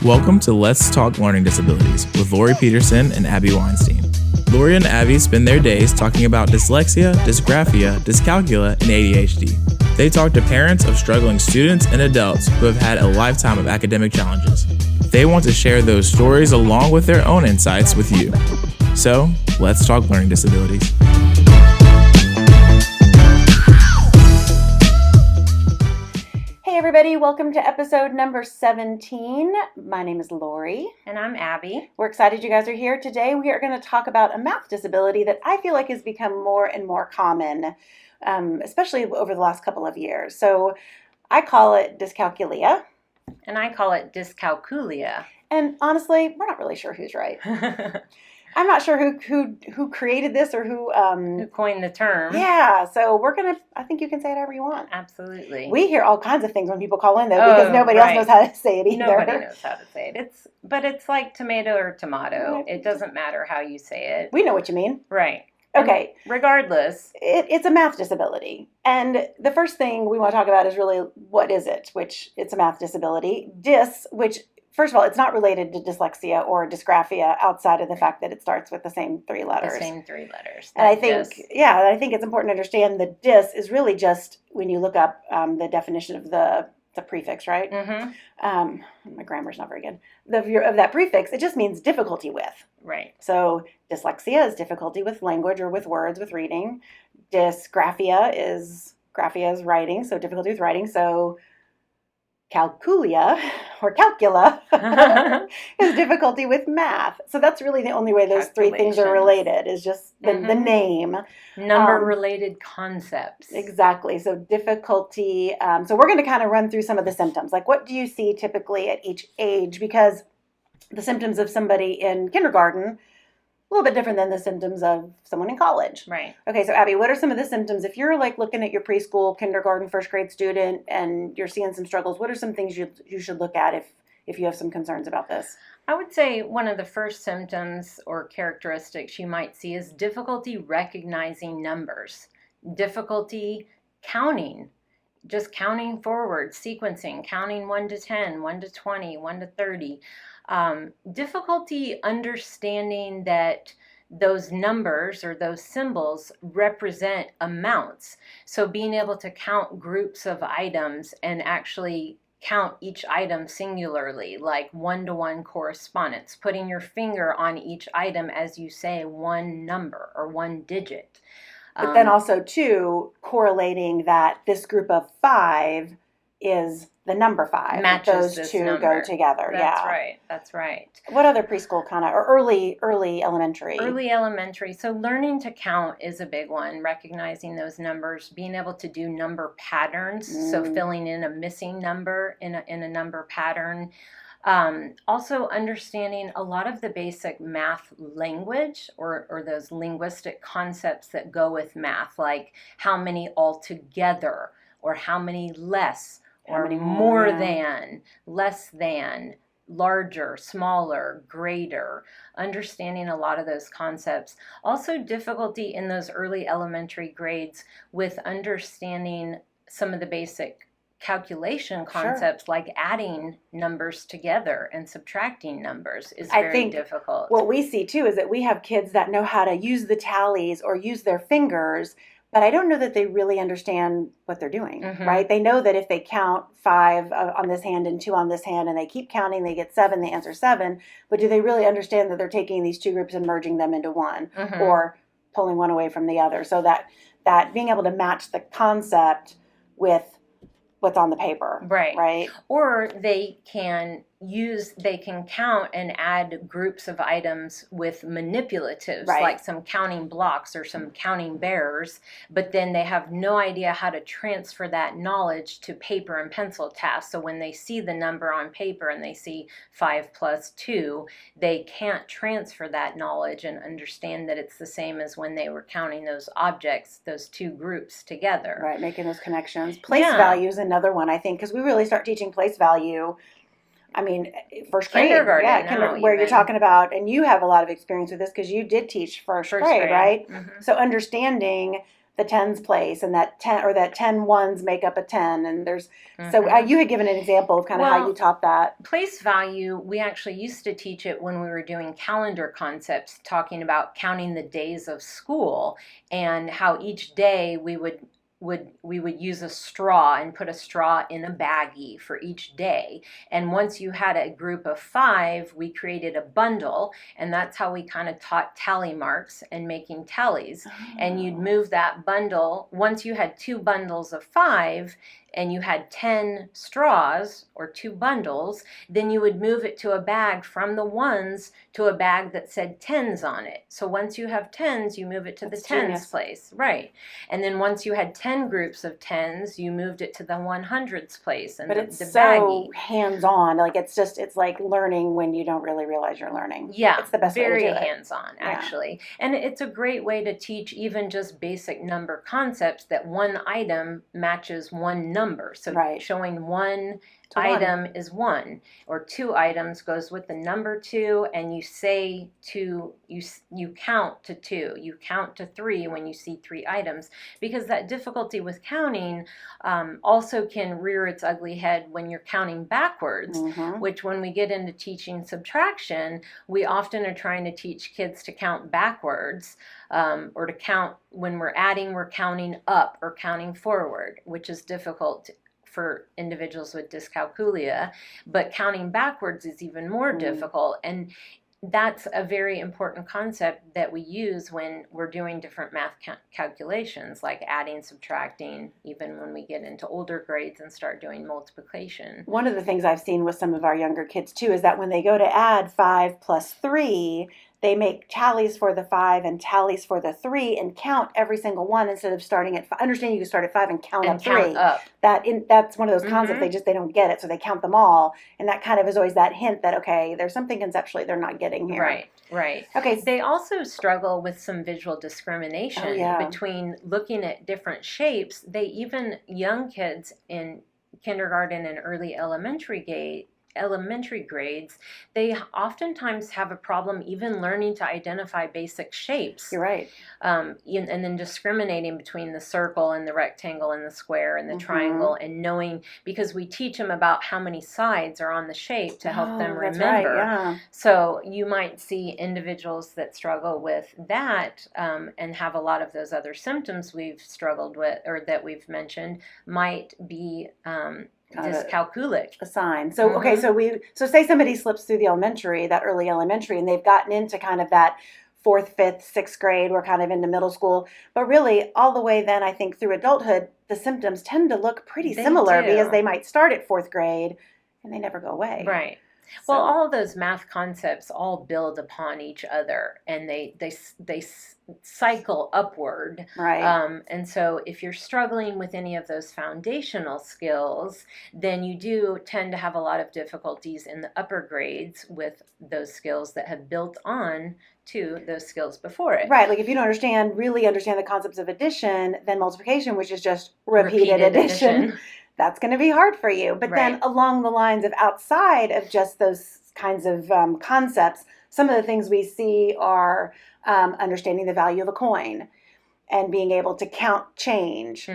Welcome to Let's Talk Learning Disabilities with Lori Peterson and Abby Weinstein. Lori and Abby spend their days talking about dyslexia, dysgraphia, dyscalculia, and ADHD. They talk to parents of struggling students and adults who have had a lifetime of academic challenges. They want to share those stories along with their own insights with you. So, let's talk learning disabilities. Hey everybody, welcome to episode number 17. My name is Lori. And I'm Abby. We're excited you guys are here. Today we are going to talk about a math disability that I feel like has become more and more common, especially over the last couple of years. So I call it dyscalculia. And I call it Dyscalculia. And honestly, we're not really sure who's right. I'm not sure who created this or who coined the term. Yeah, so I think you can say it however you want. Absolutely. We hear all kinds of things when people call in, though, because nobody else knows how to say it either. Nobody knows how to say it. It's like tomato or tomato. Right. It doesn't matter how you say it. We know what you mean. Right. Okay. And regardless. It's a math disability. And the first thing we want to talk about is really, what is it? Which it's a math disability. Which, first of all, it's not related to dyslexia or dysgraphia outside of the fact that it starts with the same three letters. The same three letters. And I think it's important to understand that dys is really just, when you look up the definition of the prefix, right? Mm-hmm. My grammar's not very good. Of that prefix, it just means difficulty with. Right. So dyslexia is difficulty with language or with words, with reading. Dysgraphia is writing, so difficulty with writing. So calcula is difficulty with math. So that's really the only way those three things are related, is just the name. Number-related concepts. Exactly. So difficulty. So we're going to kind of run through some of the symptoms. Like, what do you see typically at each age? Because the symptoms of somebody in kindergarten, a little bit different than the symptoms of someone in college. Right. Okay, so Abby, what are some of the symptoms? If you're like looking at your preschool, kindergarten, first grade student, and you're seeing some struggles, what are some things you should look at if you have some concerns about this? I would say one of the first symptoms or characteristics you might see is difficulty recognizing numbers, difficulty counting, just counting forward, sequencing, counting 1 to 10, 1 to 20, 1 to 30. Difficulty understanding that those numbers or those symbols represent amounts. So being able to count groups of items and actually count each item singularly, like one-to-one correspondence, putting your finger on each item as you say one number or one digit. But then also, too, correlating that this group of 5 is the number 5. Matches those two number. Go together. That's right. What other preschool or early elementary? Early elementary. So learning to count is a big one. Recognizing those numbers, being able to do number patterns. So filling in a missing number in a number pattern. Also understanding a lot of the basic math language or those linguistic concepts that go with math, like how many altogether, or how many less, or more than, less than, larger, smaller, greater, understanding a lot of those concepts. Also difficulty in those early elementary grades with understanding some of the basic calculation concepts, like adding numbers together and subtracting numbers is very difficult. What we see too is that we have kids that know how to use the tallies or use their fingers, but I don't know that they really understand what they're doing, right? They know that if they count 5 on this hand and 2 on this hand, and they keep counting, they get 7, they answer 7. But do they really understand that they're taking these two groups and merging them into one, or pulling one away from the other? So that being able to match the concept with what's on the paper, right? Or they can count and add groups of items with manipulatives, like some counting blocks or some counting bears, but then they have no idea how to transfer that knowledge to paper and pencil tasks. So when they see the number on paper and they see 5 plus 2, they can't transfer that knowledge and understand that it's the same as when they were counting those objects, those two groups together. Right, making those connections. Place value is another one, I think, because we really start teaching place value. I mean, first grade, where you're talking about, and you have a lot of experience with this because you did teach first grade, right? So understanding the tens place, and that 10 or that 10 ones make up a 10, and there's so you had given an example of kind of how you taught that. Place value, we actually used to teach it when we were doing calendar concepts, talking about counting the days of school and how each day we would use a straw and put a straw in a baggie for each day. And once you had a group of 5, we created a bundle, and that's how we kind of taught tally marks and making tallies. And you'd move that bundle, once you had 2 bundles of 5 and you had 10 straws or 2 bundles, then you would move it to a bag from the ones to a bag that said 10s on it. So once you have 10s, you move it to the 10s place. Right. And then once you had 10 groups of 10s, you moved it to the 100s place. And but it's so baggie. Hands-on. Like it's like learning when you don't really realize you're learning. Yeah. It's the best way to do it. Very hands-on, actually. Yeah. And it's a great way to teach even just basic number concepts, that one item matches one number. So showing one item is 1, or 2 items goes with the number 2, and you say 2, you count to 2, you count to 3 when you see 3 items, because that difficulty with counting also can rear its ugly head when you're counting backwards, which when we get into teaching subtraction, we often are trying to teach kids to count backwards, or to count when we're adding, we're counting up or counting forward, which is difficult for individuals with dyscalculia, but counting backwards is even more difficult. And that's a very important concept that we use when we're doing different math calculations, like adding, subtracting, even when we get into older grades and start doing multiplication. One of the things I've seen with some of our younger kids too is that when they go to add 5 plus 3, they make tallies for the 5 and tallies for the 3 and count every single one instead of starting at 5. Understand you can start at 5 and count up 3. That's one of those concepts they don't get it, so they count them all, and that kind of is always that hint that okay, there's something conceptually they're not getting here. Right. Okay. They also struggle with some visual discrimination between looking at different shapes. Young kids in kindergarten and early elementary grades, they oftentimes have a problem even learning to identify basic shapes. You're right. And then discriminating between the circle and the rectangle and the square and the triangle, and knowing, because we teach them about how many sides are on the shape to help them remember. That's right, yeah. So you might see individuals that struggle with that and have a lot of those other symptoms we've struggled with, or that we've mentioned, might be dyscalculic. A sign. So okay, so say somebody slips through the that early elementary, and they've gotten into kind of that 4th, 5th, 6th grade, we're kind of into middle school, but really all the way then I think through adulthood, the symptoms tend to look pretty similar because they might start at 4th grade and they never go away. Right. Well, all of those math concepts all build upon each other, and they cycle upward. Right. And so if you're struggling with any of those foundational skills, then you do tend to have a lot of difficulties in the upper grades with those skills that have built on to those skills before it. Right. Like if you don't really understand the concepts of addition, then multiplication, which is just repeated addition. That's going to be hard for you. But then along the lines of outside of just those kinds of concepts, some of the things we see are understanding the value of a coin and being able to count change,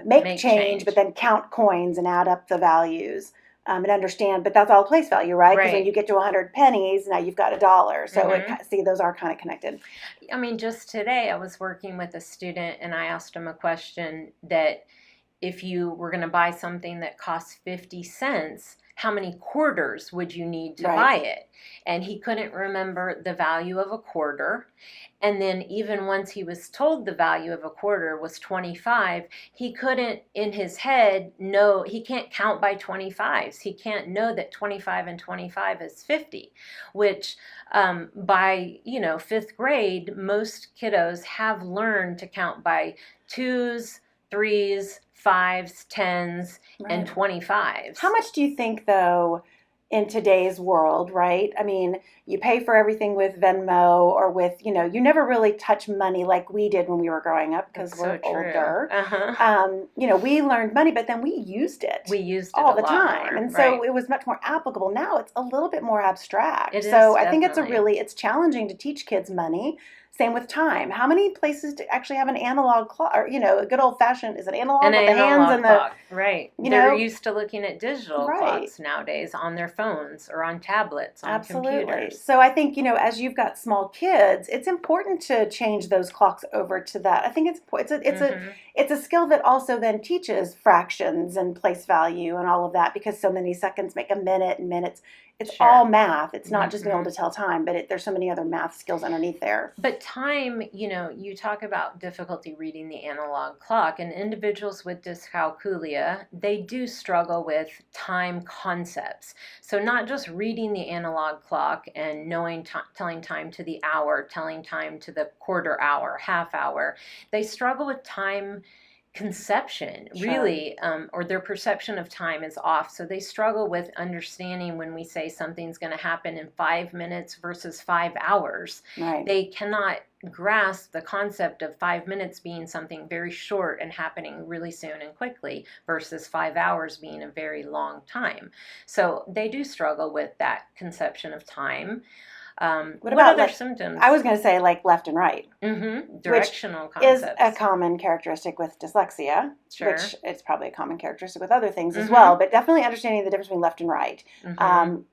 make change, but then count coins and add up the values and understand. But that's all place value, right? Because when you get to 100 pennies, now you've got $1. So those are kind of connected. I mean, just today I was working with a student and I asked him a question that, if you were going to buy something that costs 50 cents, how many quarters would you need to buy it? And he couldn't remember the value of a quarter. And then even once he was told the value of a quarter was 25, he couldn't in his head know, he can't count by 25s. He can't know that 25 and 25 is 50, which by 5th grade, most kiddos have learned to count by 2s, 3s, 5s, 10s, and 25s. How much do you think, though, in today's world, right? I mean, you pay for everything with Venmo or with, you never really touch money like we did when we were growing up because we're older. We learned money, but then we used it. We used it all the More, time. And so it was much more applicable. Now it's a little bit more abstract. It is, I think it's challenging to teach kids money. Same with time. How many places to actually have an analog clock, or a good old fashioned, is it analog An with the hands analog and clock, right. you They're know, used to looking at digital right. clocks nowadays on their phones or on tablets, on Absolutely. computers. So I think, as you've got small kids, it's important to change those clocks over to that. I think it's a skill that also then teaches fractions and place value and all of that, because so many seconds make a minute, and minutes. It's Sure. all math. It's not just being able to tell time, but there's so many other math skills underneath there. But time, you talk about difficulty reading the analog clock, and individuals with dyscalculia, they do struggle with time concepts. So not just reading the analog clock and knowing, telling time to the hour, telling time to the quarter hour, half hour. They struggle with time conception, really, or their perception of time is off. So they struggle with understanding when we say something's going to happen in 5 minutes versus 5 hours. Right. They cannot grasp the concept of 5 minutes being something very short and happening really soon and quickly versus 5 hours being a very long time. So they do struggle with that conception of time. What about other symptoms? I was going to say like left and right. Directional which concepts. is a common characteristic with dyslexia, Sure. which it's probably a common characteristic with other things as well, but definitely understanding the difference between left and right.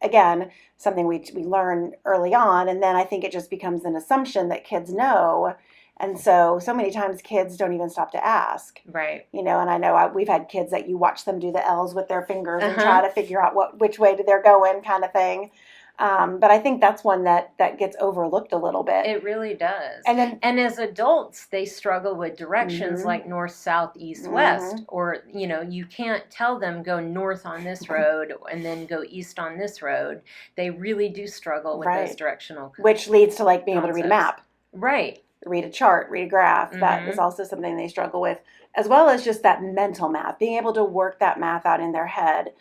Again, something we learn early on, and then I think it just becomes an assumption that kids know. And so many times kids don't even stop to ask. Right. And I know we've had kids that you watch them do the L's with their fingers and try to figure out which way they're going, kind of thing. But I think that's one that gets overlooked a little bit. It really does. And as adults, they struggle with directions like north, south, east, west. Or, you can't tell them go north on this road and then go east on this road. They really do struggle with those directional concepts. Which leads to like being able to read a map. Right. Read a chart, read a graph. That is also something they struggle with, as well as just that mental math, being able to work that math out in their head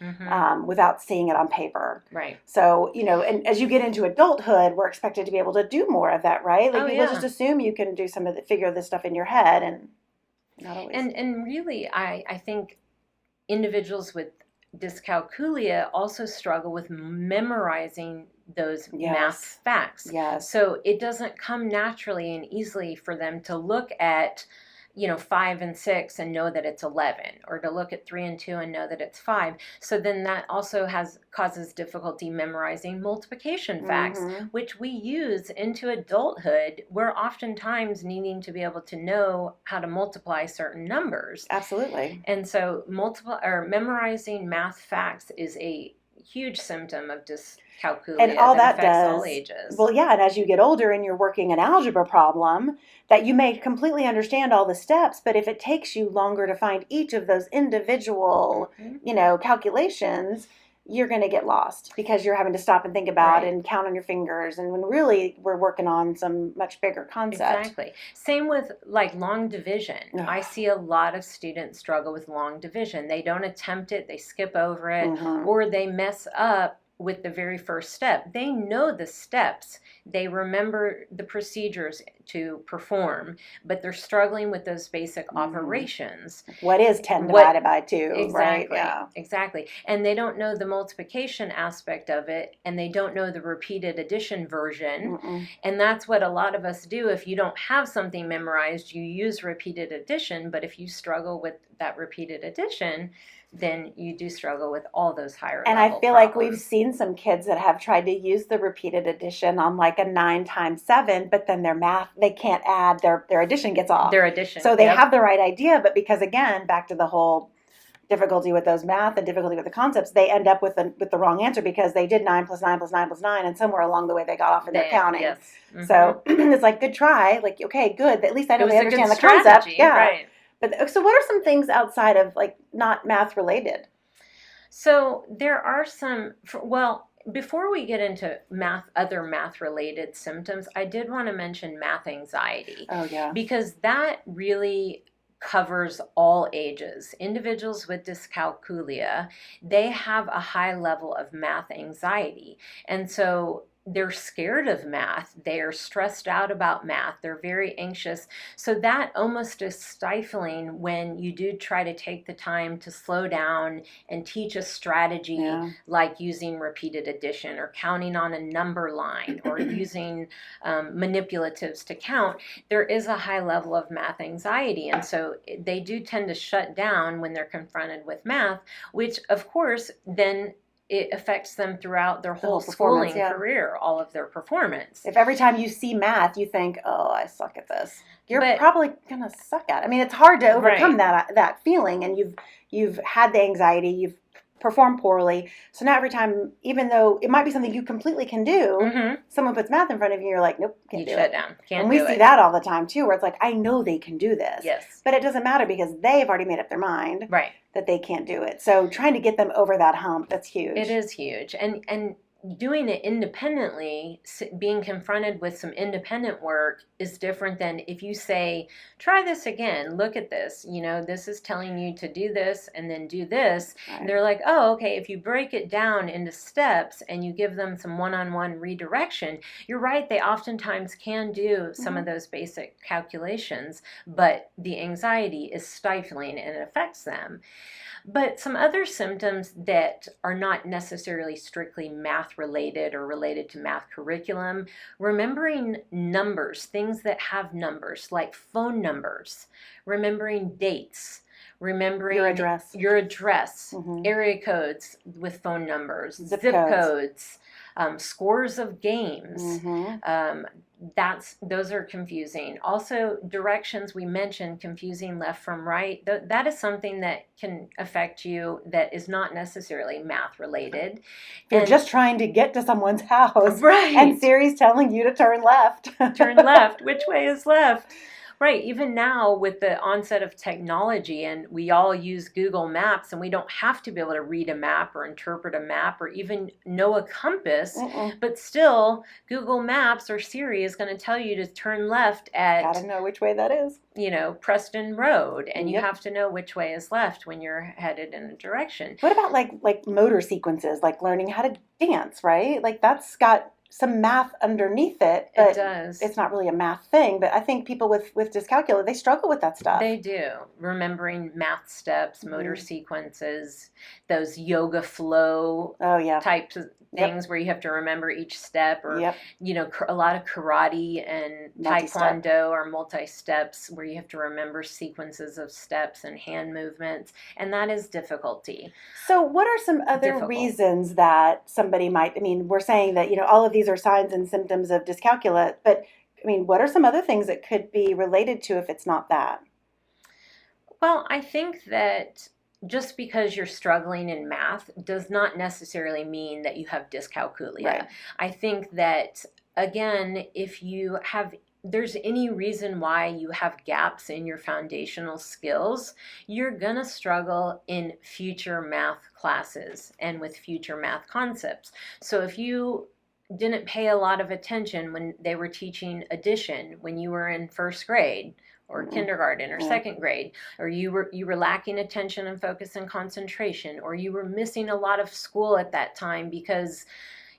without seeing it on paper. Right. So, and as you get into adulthood, we're expected to be able to do more of that, right? Like people just assume you can do figure this stuff in your head, and not always. And really, I think individuals with dyscalculia also struggle with memorizing those math facts. Yes. So it doesn't come naturally and easily for them to look at 5 and 6 and know that it's 11, or to look at 3 and 2 and know that it's 5. So then that also causes difficulty memorizing multiplication facts, which we use into adulthood. We're oftentimes needing to be able to know how to multiply certain numbers. Absolutely. And so memorizing math facts is a huge symptom of dyscalculia, and all that affects does all ages. Well, yeah, and as you get older and you're working an algebra problem, that you may completely understand all the steps, but if it takes you longer to find each of those individual calculations, you're going to get lost because you're having to stop and think about and count on your fingers, and when really we're working on some much bigger concept. Exactly. Same with like long division. I see a lot of students struggle with long division. They don't attempt it, they skip over it, or they mess up with the very first step. They know the steps, they remember the procedures to perform, but they're struggling with those basic operations. What is 10 divided by 2? Exactly. Right? Yeah. Exactly. And they don't know the multiplication aspect of it, and they don't know the repeated addition version. And that's what a lot of us do. If you don't have something memorized, you use repeated addition, but if you struggle with that repeated addition, then you do struggle with all those higher and level I feel problems. like we've seen some kids that have tried to use the repeated addition on like a 9 times 7, but then their math, they can't add, their addition gets off. Their addition. So they have the right idea, but because again, back to the whole difficulty with those math and difficulty with the concepts, they end up with the wrong answer because they did 9 plus 9 plus 9 plus 9, and somewhere along the way they got off in their counting. Yes. So it's like, good try. Like, okay, good. At least I know they understand the strategy, concept. Yeah. Right. But so what are some things outside of like not math related? So there are some, before we get into other math-related symptoms, I did want to mention math anxiety. Oh, yeah. Because that really covers all ages. Individuals with dyscalculia, they have a high level of math anxiety. And so they're scared of math. They're stressed out about math. They're very anxious. So that almost is stifling when you do try to take the time to slow down and teach a strategy like using repeated addition or counting on a number line or using manipulatives to count. There is a high level of math anxiety. And so they do tend to shut down when they're confronted with math, which of course then it affects them throughout their whole schooling career, all of their performance. If every time you see math, you think, oh, I suck at this, you're probably going to suck at it. I mean, it's hard to overcome that feeling, and you've had the anxiety, you've performed poorly. So now every time, even though it might be something you completely can do, someone puts math in front of you, you're like, nope, can't do it. You shut down. And we see that all the time, too, where it's like, I know they can do this. Yes. But it doesn't matter because they've already made up their mind that they can't do it. So trying to get them over that hump, that's huge. It is huge. And doing it independently, being confronted with some independent work is different than if you say, try this again, look at this, this is telling you to do this and then do this. Right. And they're like, oh, okay, if you break it down into steps and you give them some one-on-one redirection, you're right, they oftentimes can do some of those basic calculations, but the anxiety is stifling and it affects them. But some other symptoms that are not necessarily strictly math related or related to math curriculum, remembering numbers, things that have numbers like phone numbers, remembering dates, remembering your address, area codes with phone numbers, zip codes, scores of games. Those are confusing. Also, directions, we mentioned confusing left from right. That is something that can affect you that is not necessarily math related. You're just trying to get to someone's house. Right. And Siri's telling you to turn left. Turn left. Which way is left? Right. Even now with the onset of technology, and we all use Google Maps, and we don't have to be able to read a map or interpret a map or even know a compass, but still Google Maps or Siri is going to tell you to turn left at... Gotta know which way that is. Preston Road, and you have to know which way is left when you're headed in a direction. What about like motor sequences, like learning how to dance, right? Like that's got some math underneath it, but it does. It's not really a math thing. But I think people with Dyscalculia, they struggle with that stuff. They do. Remembering math steps, motor sequences, those yoga flow types of things where you have to remember each step, or a lot of karate and taekwondo are multi-steps where you have to remember sequences of steps and hand movements, and that is difficulty. So what are some other reasons that somebody might, we're saying that, all of these are signs and symptoms of dyscalculia, but what are some other things that could be related to if it's not that? Well, I think that just because you're struggling in math does not necessarily mean that you have dyscalculia. Right. I think that, again, if there's any reason why you have gaps in your foundational skills, you're going to struggle in future math classes and with future math concepts. So if you didn't pay a lot of attention when they were teaching addition when you were in first grade, or kindergarten or second grade, or you were lacking attention and focus and concentration, or you were missing a lot of school at that time because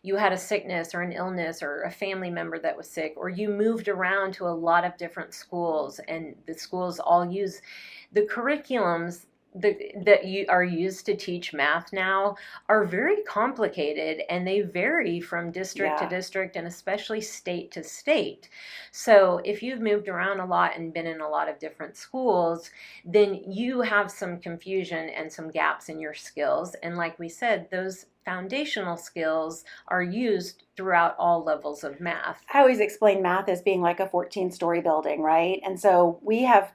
you had a sickness or an illness or a family member that was sick, or you moved around to a lot of different schools, and the schools all use the curriculums that you are used to teach math now are very complicated, and they vary from district to district and especially state to state. So if you've moved around a lot and been in a lot of different schools, then you have some confusion and some gaps in your skills. And like we said, those foundational skills are used throughout all levels of math. I always explain math as being like a 14-story building, right? And so we have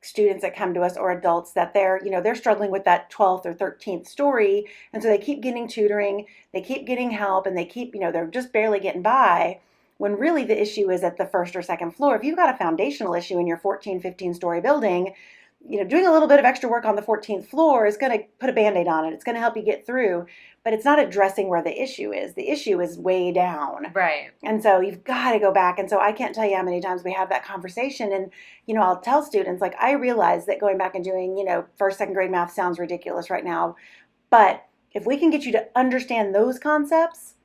students that come to us, or adults that they're struggling with that 12th or 13th story, and so they keep getting tutoring, they keep getting help, and they keep they're just barely getting by, when really the issue is at the first or second floor. If you've got a foundational issue in your 14, 15-story building, doing a little bit of extra work on the 14th floor is going to put a Band-Aid on it. It's going to help you get through, but it's not addressing where the issue is. The issue is way down. Right. And so you've got to go back. And so I can't tell you how many times we have that conversation. And, I'll tell students, like, I realize that going back and doing, first, second grade math sounds ridiculous right now. But if we can get you to understand those concepts,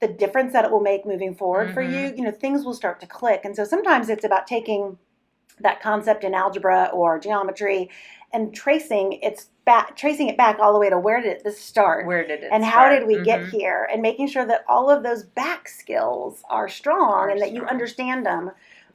the difference that it will make moving forward for you, things will start to click. And so sometimes it's about taking that concept in algebra or geometry and tracing it back all the way to where did this start? Where did it and start? how did we get here? And making sure that all of those back skills are strong and that you understand them.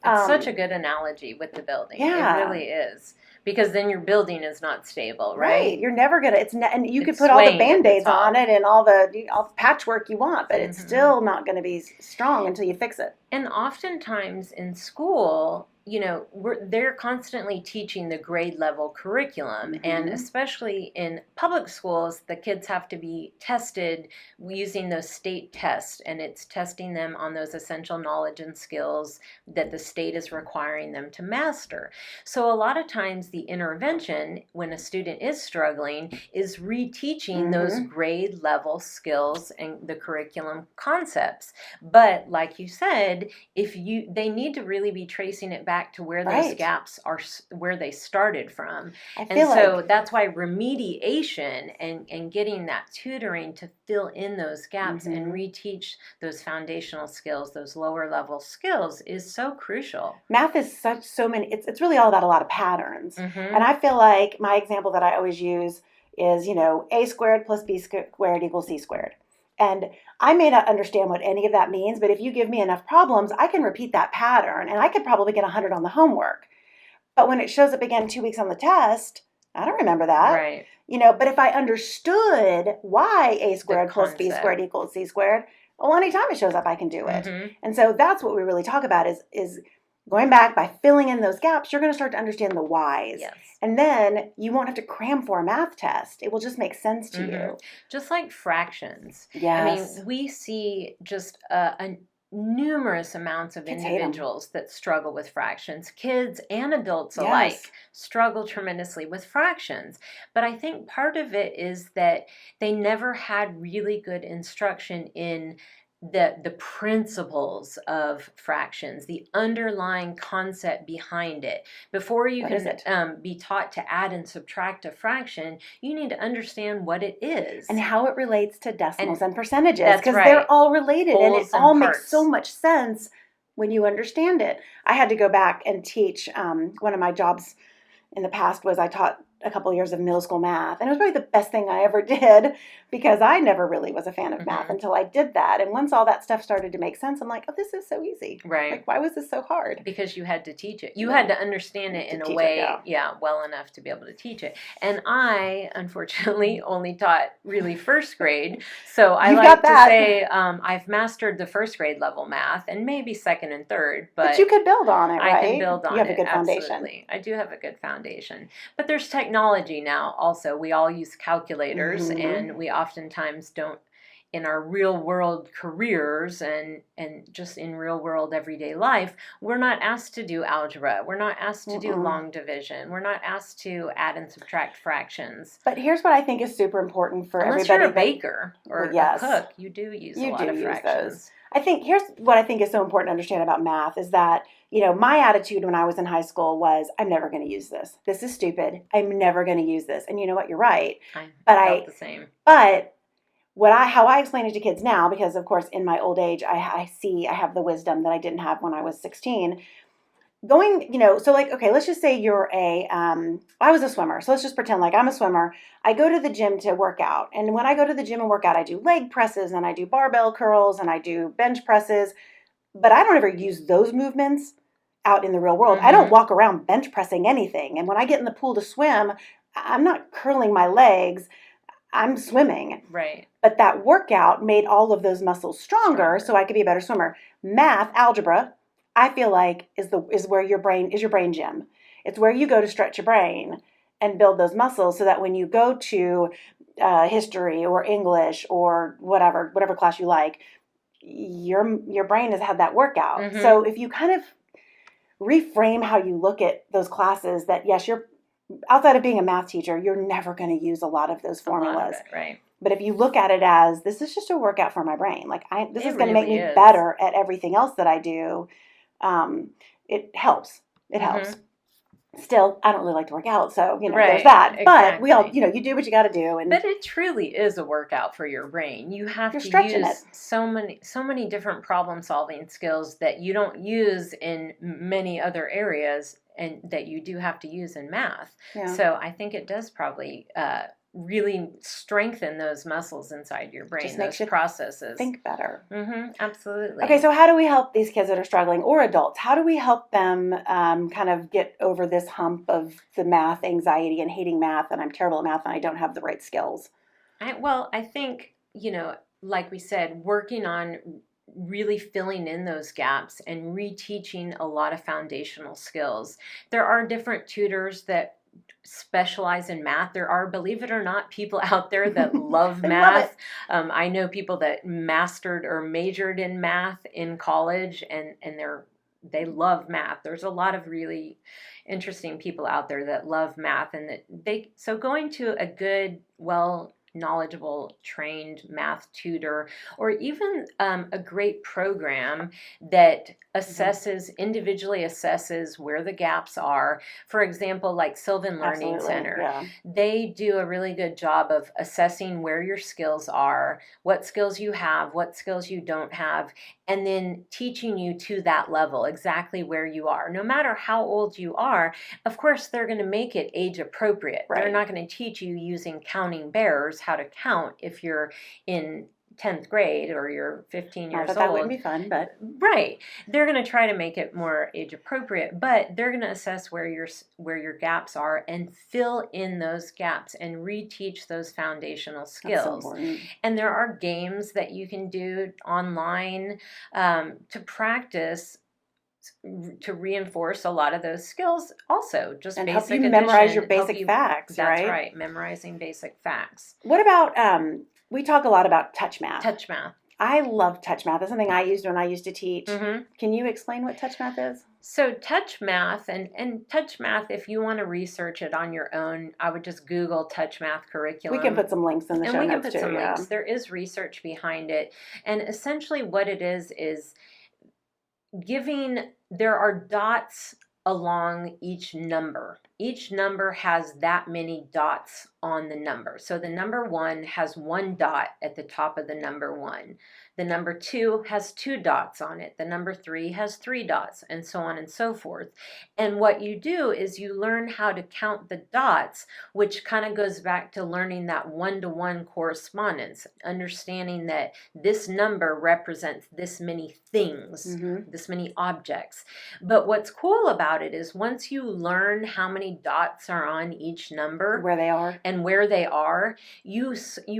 It's such a good analogy with the building. Yeah. It really is. Because then your building is not stable, right? You're never gonna. And you could put all the Band-Aids on it and all the patchwork you want, but it's still not going to be strong until you fix it. And oftentimes in school, they're constantly teaching the grade level curriculum, and especially in public schools, the kids have to be tested using those state tests, and it's testing them on those essential knowledge and skills that the state is requiring them to master. So a lot of times the intervention when a student is struggling is reteaching those grade level skills and the curriculum concepts. But like you said, they need to really be tracing it back to where those gaps are, where they started from. That's why remediation and getting that tutoring to fill in those gaps and reteach those foundational skills, those lower level skills, is so crucial. Math is so many. It's really all about a lot of patterns. And I feel like my example that I always use is, a squared plus b squared equals c squared. And I may not understand what any of that means, but if you give me enough problems, I can repeat that pattern and I could probably get 100 on the homework. But when it shows up again 2 weeks on the test, I don't remember that. Right. But if I understood why a squared plus b squared equals c squared, well, anytime it shows up, I can do it. And so that's what we really talk about is going back by filling in those gaps, you're going to start to understand the whys. Yes. And then you won't have to cram for a math test. It will just make sense to you. Just like fractions. Yes. I mean, we see just a numerous amounts of individuals that struggle with fractions. Kids and adults alike struggle tremendously with fractions. But I think part of it is that they never had really good instruction in the principles of fractions, the underlying concept behind it. Before you can be taught to add and subtract a fraction, you need to understand what it is. And how it relates to decimals and percentages. Because right. they're all related Wholes and it and all parts. makes so much sense when you understand it. I had to go back and teach, one of my jobs in the past was I taught a couple of years of middle school math. And it was probably the best thing I ever did because I never really was a fan of math until I did that. And once all that stuff started to make sense, I'm like, oh, this is so easy. Right. Like, why was this so hard? Because you had to teach it. You had to understand it in a way, well enough to be able to teach it. And I, unfortunately, only taught really first grade. So I like to say I've mastered the first grade level math and maybe second and third. But you could build on it, right? I can build on it. You have a good foundation. Absolutely. I do have a good foundation. But there's technology now also. We all use calculators and we oftentimes don't, in our real world careers and just in real world everyday life, we're not asked to do algebra. We're not asked to do long division. We're not asked to add and subtract fractions. But here's what I think is super important for Unless everybody. You're a baker or a cook, you do use a lot of fractions. Those. I think here's what I think is so important to understand about math is that, my attitude when I was in high school was, I'm never going to use this. This is stupid. I'm never going to use this. And you know what? You're right. I felt the same. But how I explain it to kids now, because of course in my old age, I have the wisdom that I didn't have when I was 16. Okay, let's just say you're I was a swimmer. So let's just pretend like I'm a swimmer. I go to the gym to work out. And when I go to the gym and work out, I do leg presses and I do barbell curls and I do bench presses. But I don't ever use those movements out in the real world. I don't walk around bench pressing anything. And when I get in the pool to swim, I'm not curling my legs. I'm swimming. Right. But that workout made all of those muscles stronger so I could be a better swimmer. Math, algebra, I feel like is where your brain gym. It's where you go to stretch your brain and build those muscles so that when you go to history or English or whatever class you like, your brain has had that workout. So if you kind of reframe how you look at those classes, that yes, you're outside of being a math teacher, you're never going to use a lot of those formulas. Right. But if you look at it as, this is just a workout for my brain. Like this is going to make me is. better at everything else that I do. It helps. It helps. Still, I don't really like to work out, so there's Right, that. But we all, exactly. you do what you got to do, and But it truly is a workout for your brain. You have you're to stretching it. use so many different problem solving skills that you don't use in many other areas, and that you do have to use in math. Yeah. So I think it does probably really strengthen those muscles inside your brain, Just makes those you processes. think better. Absolutely. Okay, so how do we help these kids that are struggling, or adults? How do we help them kind of get over this hump of the math anxiety and hating math, and I'm terrible at math and I don't have the right skills? I think, like we said, working on really filling in those gaps and reteaching a lot of foundational skills. There are different tutors that specialize in math. There are, believe it or not, people out there that love They math. love I know people that mastered or majored in math in college, and they love math. There's a lot of really interesting people out there that love math, and so going to a good, knowledgeable, trained math tutor, or even a great program that individually assesses where the gaps are. For example, like Sylvan Learning Absolutely, Center, yeah. they do a really good job of assessing where your skills are, what skills you have, what skills you don't have, and then teaching you to that level, exactly where you are. No matter how old you are, of course, they're going to make it age appropriate. Right. They're not going to teach you using counting bears how to count if you're in 10th grade or you're 15 years old. That wouldn't be fun, but right. They're going to try to make it more age appropriate, but they're going to assess where your gaps are and fill in those gaps and reteach those foundational skills. That's so important. And there are games that you can do online to practice, to reinforce a lot of those skills. Also, just and basic help you addition, memorize your basic facts. That's right? right, memorizing basic facts. What about we talk a lot about touch math. Touch math. I love touch math. It's something I used when I used to teach. Mm-hmm. Can you explain what touch math is? So touch math, and touch math, if you want to research it on your own, I would just Google touch math curriculum. We can put some links in the show notes too. And we can put some links. There is research behind it. And essentially what it is there are dots along each number. Each number has that many dots on the number. So the number 1 has 1 dot at the top of the number 1. The number 2 has 2 dots on it. The number 3 has 3 dots, and so on and so forth. And what you do is you learn how to count the dots, which kind of goes back to learning that one-to-one correspondence, understanding that this number represents this many things, this many objects. But what's cool about it is once you learn how many dots are on each number, where they are, and where they are, you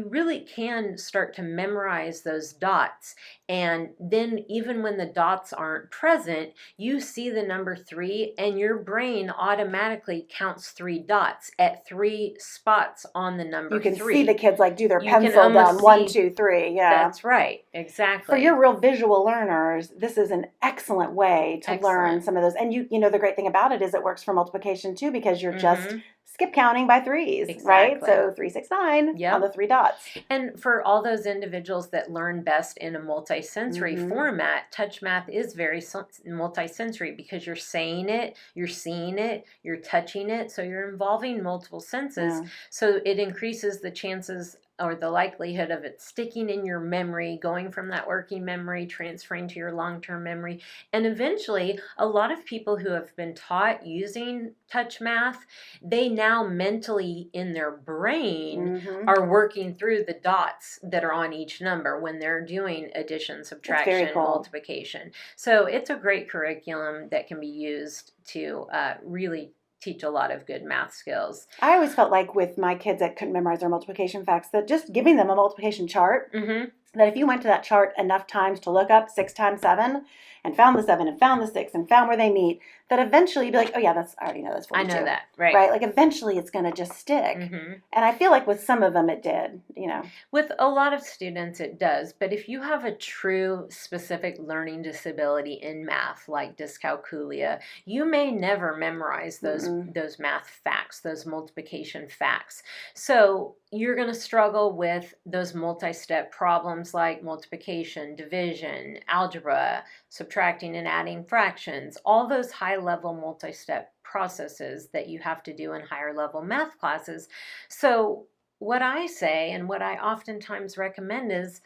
really can start to memorize those dots. And then even when the dots aren't present, you see the number 3 and your brain automatically counts 3 dots at 3 spots on the number 3. You can see the kids do their pencil down 1, 2, 3. Yeah, that's right, exactly. For your real visual learners, this is an excellent way to learn some of those. And you know the great thing about it is it works for multiplication too, because you're just skip counting by 3s, exactly. right? So 3, 6, 9 on the 3 dots. And for all those individuals that learn best in a multi-sensory format, touch math is very multi-sensory because you're saying it, you're seeing it, you're touching it, so you're involving multiple senses. Yeah. So it increases the chances or the likelihood of it sticking in your memory, going from that working memory, transferring to your long-term memory. And eventually, a lot of people who have been taught using touch math, they now mentally in their brain are working through the dots that are on each number when they're doing addition, subtraction, multiplication. So it's a great curriculum that can be used to really teach a lot of good math skills. I always felt like with my kids that couldn't memorize their multiplication facts, that just giving them a multiplication chart, that if you went to that chart enough times to look up 6 times 7 and found the 7 and found the 6 and found where they meet, that eventually you'd be like, oh yeah, I already know that's 42. I know that, right. Right? Like eventually it's going to just stick. And I feel like with some of them it did, With a lot of students it does, but if you have a true specific learning disability in math, like dyscalculia, you may never memorize those math facts, those multiplication facts. So you're going to struggle with those multi-step problems like multiplication, division, algebra, subtracting and adding fractions, all those high-level multi-step processes that you have to do in higher level math classes. So what I say and what I oftentimes recommend is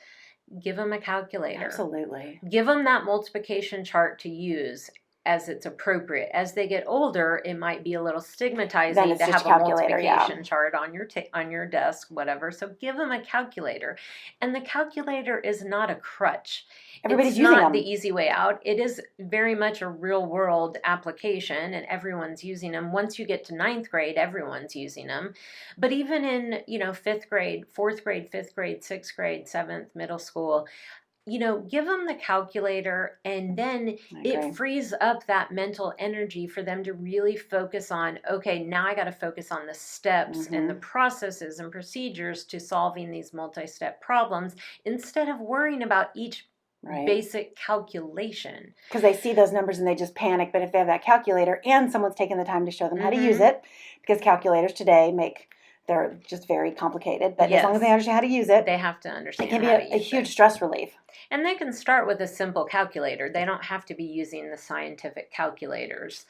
give them a calculator. Absolutely. Give them that multiplication chart to use as it's appropriate. As they get older, it might be a little stigmatizing to have a multiplication chart on your desk, whatever. So give them a calculator. And the calculator is not a crutch. Everybody's it's using not them. the easy way out. It is very much a real world application, and everyone's using them. Once you get to 9th grade, everyone's using them. But even in, 5th grade, 4th grade, 5th grade, 6th grade, 7th, middle school, give them the calculator, and then it frees up that mental energy for them to really focus on, okay, now I got to focus on the steps and the processes and procedures to solving these multi-step problems instead of worrying about each basic calculation. Because they see those numbers and they just panic. But if they have that calculator and someone's taken the time to show them how to use it, because calculators today they're just very complicated. But as long as they understand how to use it, they have to understand. It can be a huge stress relief. And they can start with a simple calculator. They don't have to be using the scientific calculators,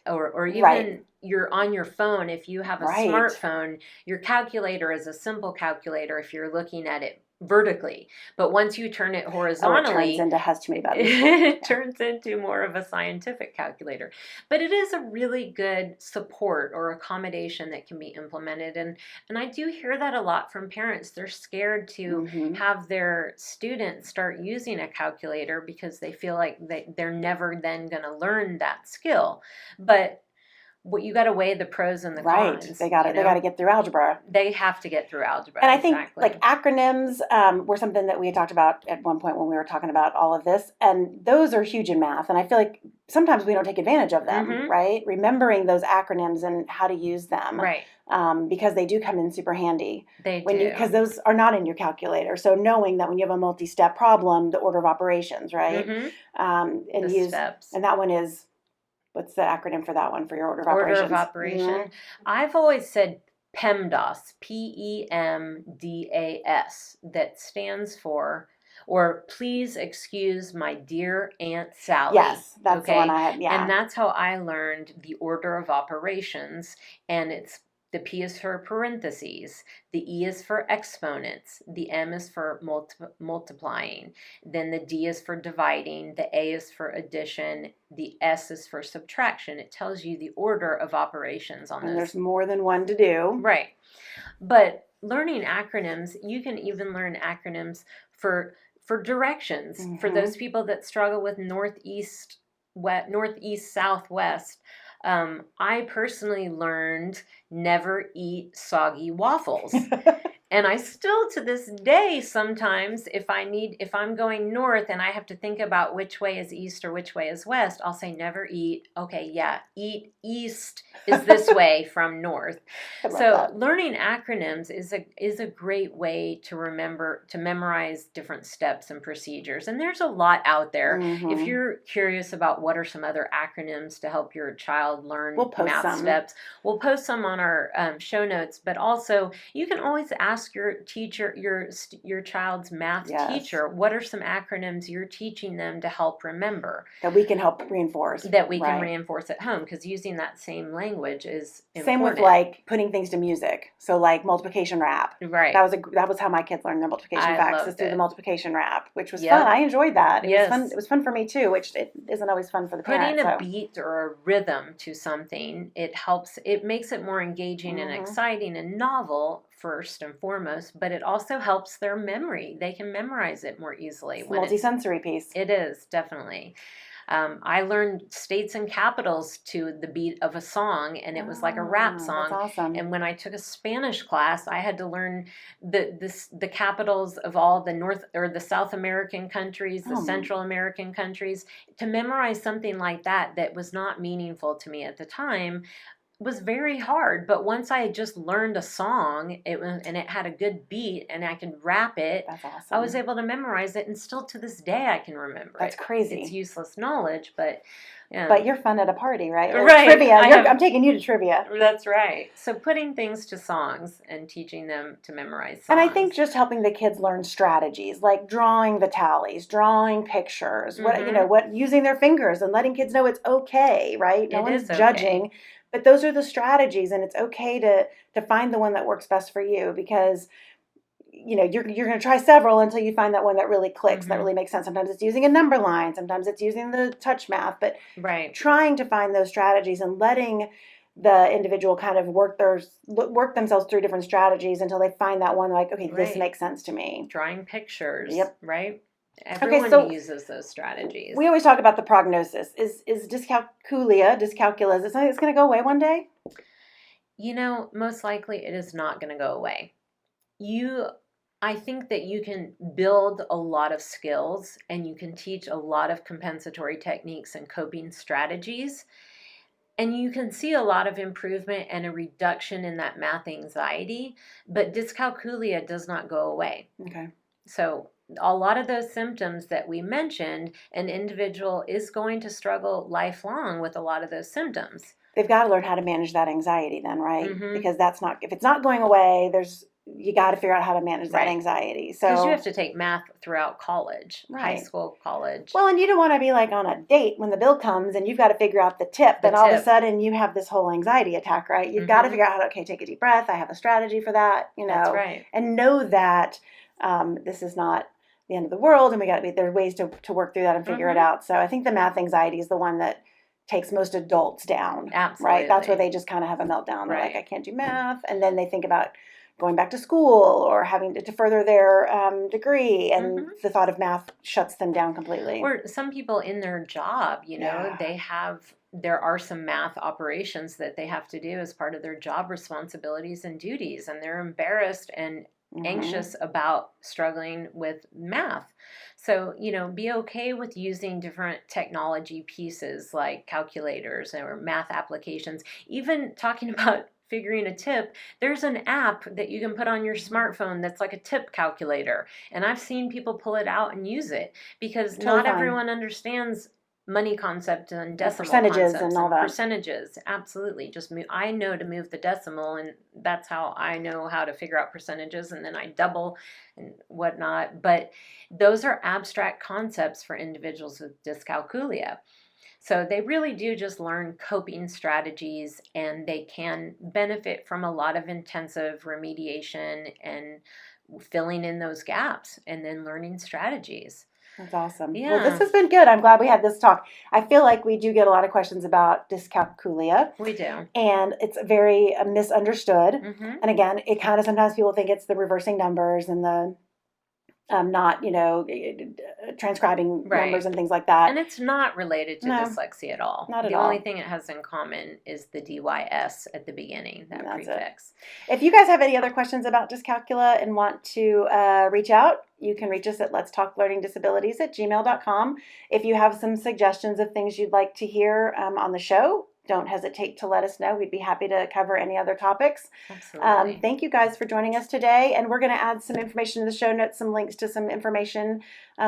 or even you're on your phone. If you have a smartphone, your calculator is a simple calculator if you're looking at it vertically. But once you turn it horizontally, has too many buttons. It turns into more of a scientific calculator. But it is a really good support or accommodation that can be implemented. And I do hear that a lot from parents. They're scared to have their students start using a calculator because they feel like they're never then going to learn that skill. But you got to weigh the pros and the cons. They got to get through algebra. They have to get through algebra. And I think like acronyms were something that we had talked about at one point when we were talking about all of this. And those are huge in math. And I feel like sometimes we don't take advantage of them, right? Remembering those acronyms and how to use them. Right. Because they do come in super handy. They do. Because those are not in your calculator. So knowing that when you have a multi-step problem, the order of operations, right? And the steps. And that one is... What's the acronym for that one, for your order of operations? Order of operation. I've always said PEMDAS, PEMDAS, that stands for, or please excuse my dear Aunt Sally. Yes, that's the one I had, And that's how I learned the order of operations, and the P is for parentheses, the E is for exponents, the M is for multiplying, then the D is for dividing, the A is for addition, the S is for subtraction. It tells you the order of operations on and there's more than one to do. Right. But learning acronyms, you can even learn acronyms for directions. For those people that struggle with northeast, southwest. I personally learned never eat soggy waffles. And I still to this day sometimes if I'm going north and I have to think about which way is east or which way is west, I'll say never eat. Okay, yeah, eat east is this way from north. So learning acronyms is a great way to memorize different steps and procedures. And there's a lot out there. If you're curious about what are some other acronyms to help your child learn math steps, we'll post some on our show notes. But also you can always ask your teacher, your child's math teacher, what are some acronyms you're teaching them to help remember that we can help reinforce, that we can reinforce at home, because using that same language is important. Same with like putting things to music. So like multiplication rap, right? That was how my kids learned their multiplication facts, is through the multiplication rap, which was fun. I enjoyed that. It was fun for me too, which it isn't always fun for the parents. Putting a beat or a rhythm to something, it makes it more engaging and exciting and novel first and foremost, but it also helps their memory. They can memorize it more easily. It's a multi-sensory piece. It is, definitely. I learned states and capitals to the beat of a song, and it was like a rap song. That's awesome. And when I took a Spanish class, I had to learn the capitals of all the North or the South American countries, the Central American countries. To memorize something like that was not meaningful to me at the time was very hard. But once I just learned a song, and it had a good beat and I could rap it, that's awesome. I was able to memorize it, and still to this day I can remember That's crazy. It's useless knowledge, but but you're fun at a party, right? Right. Trivia. I'm taking you to trivia. That's right. So putting things to songs and teaching them to memorize songs. And I think just helping the kids learn strategies, like drawing the tallies, drawing pictures, using their fingers and letting kids know it's okay, right? No one's judging. But those are the strategies, and it's okay to find the one that works best for you, because you're going to try several until you find that one that really clicks, that really makes sense. Sometimes it's using a number line, sometimes it's using the touch math, but trying to find those strategies and letting the individual kind of work themselves through different strategies until they find that one, like, okay, this makes sense to me. Drawing pictures. Yep. Right? Everyone uses those strategies. We always talk about the prognosis. Is dyscalculia, is it something that's going to go away one day? Most likely it is not going to go away. I think that you can build a lot of skills and you can teach a lot of compensatory techniques and coping strategies. And you can see a lot of improvement and a reduction in that math anxiety, but dyscalculia does not go away. Okay. So a lot of those symptoms that we mentioned, an individual is going to struggle lifelong with a lot of those symptoms. They've got to learn how to manage that anxiety then, right? Because if it's not going away, you got to figure out how to manage that anxiety. So because you have to take math throughout college, high school, college. Well, and you don't want to be like on a date when the bill comes and you've got to figure out the tip. Then all of a sudden you have this whole anxiety attack, right? You've got to figure out how to, take a deep breath. I have a strategy for that, That's right. And know that this is not the end of the world, and there are ways to work through that and figure it out. So I think the math anxiety is the one that takes most adults down. Absolutely. Right? That's where they just kind of have a meltdown. They're like, I can't do math. And then they think about going back to school or having to further their degree, and the thought of math shuts them down completely. Or some people in their job, there are some math operations that they have to do as part of their job responsibilities and duties, and they're embarrassed and anxious about struggling with math. So, be okay with using different technology pieces like calculators or math applications. Even talking about figuring a tip, there's an app that you can put on your smartphone that's like a tip calculator. And I've seen people pull it out and use it because not everyone understands money concept and decimal percentages concepts and all that. Percentages, absolutely. I know to move the decimal, and that's how I know how to figure out percentages, and then I double and whatnot. But those are abstract concepts for individuals with dyscalculia. So they really do just learn coping strategies, and they can benefit from a lot of intensive remediation and filling in those gaps and then learning strategies. That's awesome. Yeah. Well, this has been good. I'm glad we had this talk. I feel like we do get a lot of questions about dyscalculia. We do. And it's very misunderstood. And again, it kind of sometimes people think it's the reversing numbers and the not, transcribing numbers and things like that. And it's not related to dyslexia at all. Not at all. The only thing it has in common is the DYS at the beginning, that prefix. If you guys have any other questions about dyscalculia and want to reach out, you can reach us at letstalklearningdisabilities@gmail.com. If you have some suggestions of things you'd like to hear on the show, don't hesitate to let us know. We'd be happy to cover any other topics. Absolutely. Thank you guys for joining us today. And we're going to add some information in the show notes, some links to some information.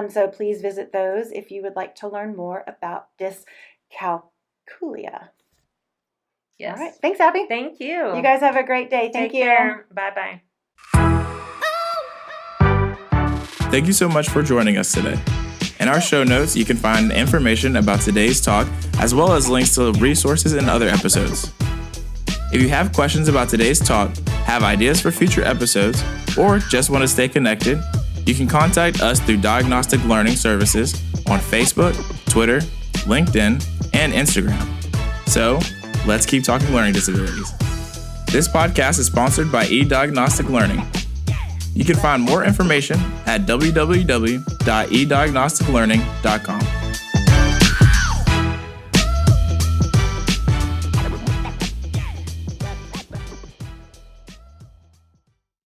So please visit those if you would like to learn more about dyscalculia. Yes. All right. Thanks, Abby. Thank you. You guys have a great day. Thank you. Take care. Bye-bye. Thank you so much for joining us today. In our show notes, you can find information about today's talk, as well as links to resources and other episodes. If you have questions about today's talk, have ideas for future episodes, or just want to stay connected, you can contact us through Diagnostic Learning Services on Facebook, Twitter, LinkedIn, and Instagram. So, let's keep talking learning disabilities. This podcast is sponsored by eDiagnostic Learning. You can find more information at www.ediagnosticlearning.com.